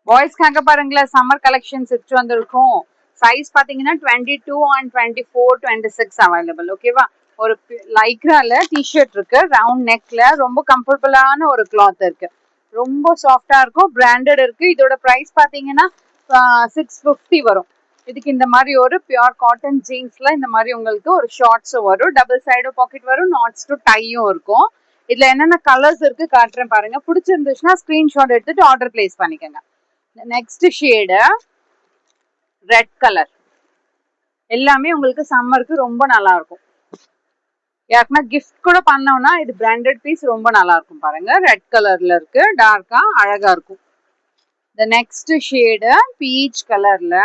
பாய்ஸ்க்காக பாருங்களேன் summer collections எடுத்து வந்திருக்கோம். சைஸ் பாத்தீங்கன்னா 22 and 24, 26 அவைலபிள். ஓகேவா? ஒரு லைக்ரால டிஷர்ட் இருக்கு, ரவுண்ட் நெக்ல, ரொம்ப கம்ஃபர்டபுளான ஒரு கிளாத் இருக்கு, ரொம்ப சாஃப்டா இருக்கும், பிராண்டட் இருக்கு. இதோட பிரைஸ் பாத்தீங்கன்னா 650 வரும். இதுக்கு இந்த மாதிரி ஒரு பியூர் காட்டன் ஜீன்ஸ்ல இந்த மாதிரி உங்களுக்கு ஒரு ஷார்ட்ஸும் வரும், டபுள் சைடு பாக்கெட் வரும், நாட்ஸ் டு டையும் இருக்கும். இதுல என்னென்ன கலர்ஸ் இருக்கு காட்டுறேன் பாருங்க. பிடிச்சிருந்துச்சுன்னா ஸ்கிரீன்ஷாட் எடுத்துட்டு ஆர்டர் பிளேஸ் பண்ணிக்கோங்க. நெக்ஸ்ட் ஷேடு ரெட் கலர், எல்லாமே உங்களுக்கு சம்மருக்கு ரொம்ப நல்லா இருக்கும். யாருக்குன்னா கிஃப்ட் கூட பண்ணோம்னா இது பிராண்டட் பீஸ் ரொம்ப நல்லா இருக்கும். பாருங்க ரெட் கலர்ல இருக்கு, டார்க்கா அழகா இருக்கும். இந்த நெக்ஸ்ட் ஷேடு பீச் கலர்ல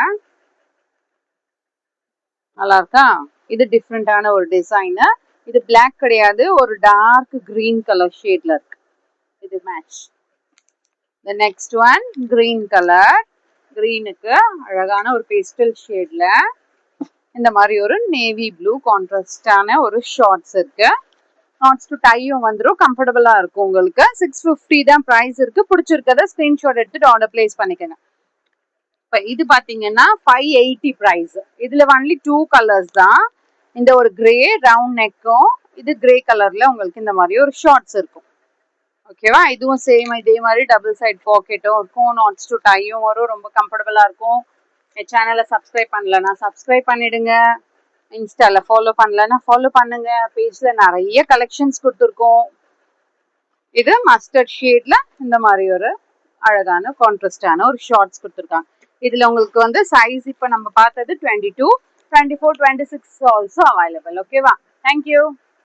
நல்லா இருக்கா? இது டிஃப்ரெண்டான ஒரு டிசைன். இது பிளாக் கிடையாது, ஒரு டார்க் கிரீன் கலர் ஷேட்ல இருக்கு. இது match. The next one green color, greenக்கு அழகான ஒரு பேஸ்டல் ஷேட்ல இந்த மாதிரி ஒரு நேவி ப்ளூ கான்ட்ராஸ்டான ஒரு ஷார்ட்ஸ் இருக்கு. நாட்ஸ் டு டையும் வந்துடும், கம்ஃபர்டபுளா இருக்கும் உங்களுக்கு. 650 தான் பிரைஸ் இருக்கு. பிடிச்சிருக்கத ஸ்கிரீன்ஷாட் எடுத்துட்டு ஆர்டர் பிளேஸ் பண்ணிக்கோங்க. இப்போ இது பாத்தீங்கன்னா 580 பிரைஸ். இதுல ஒன்லி 2 கலர்ஸ் தான். இந்த ஒரு கிரே ரவுண்ட் நெக்கும், இது கிரே கலர்ல உங்களுக்கு இந்த மாதிரி ஒரு ஷார்ட்ஸ் இருக்கும். ஓகேவா? இதுவும் சேம் இதே மாதிரி டபுள் சைட் பாக்கெட்டும் இருக்கும், நாட்ஸ் டு டையும் வரும், ரொம்ப கம்ஃபர்டபுளா இருக்கும். என் சேனலை சப்ஸ்கிரைப் பண்ணலன்னா சப்ஸ்கிரைப் பண்ணிடுங்க. இன்ஸ்டால ஃபாலோ பண்ணலன்னா ஃபாலோ பண்ணுங்க. பேஜ்ல நிறைய கலெக்ஷன்ஸ் கொடுத்துருக்கோம். இது மஸ்டர்ட் ஷேட்ல இந்த மாதிரி ஒரு அழகான கான்ட்ராஸ்டான ஒரு ஷார்ட்ஸ் கொடுத்துருக்காங்க. இதுல உங்களுக்கு வந்து சைஸ் இப்போ நம்ம பார்த்தது 22, 24, 26 ஆல்சோ அவைலபிள். ஓகேவா? தேங்க்யூ.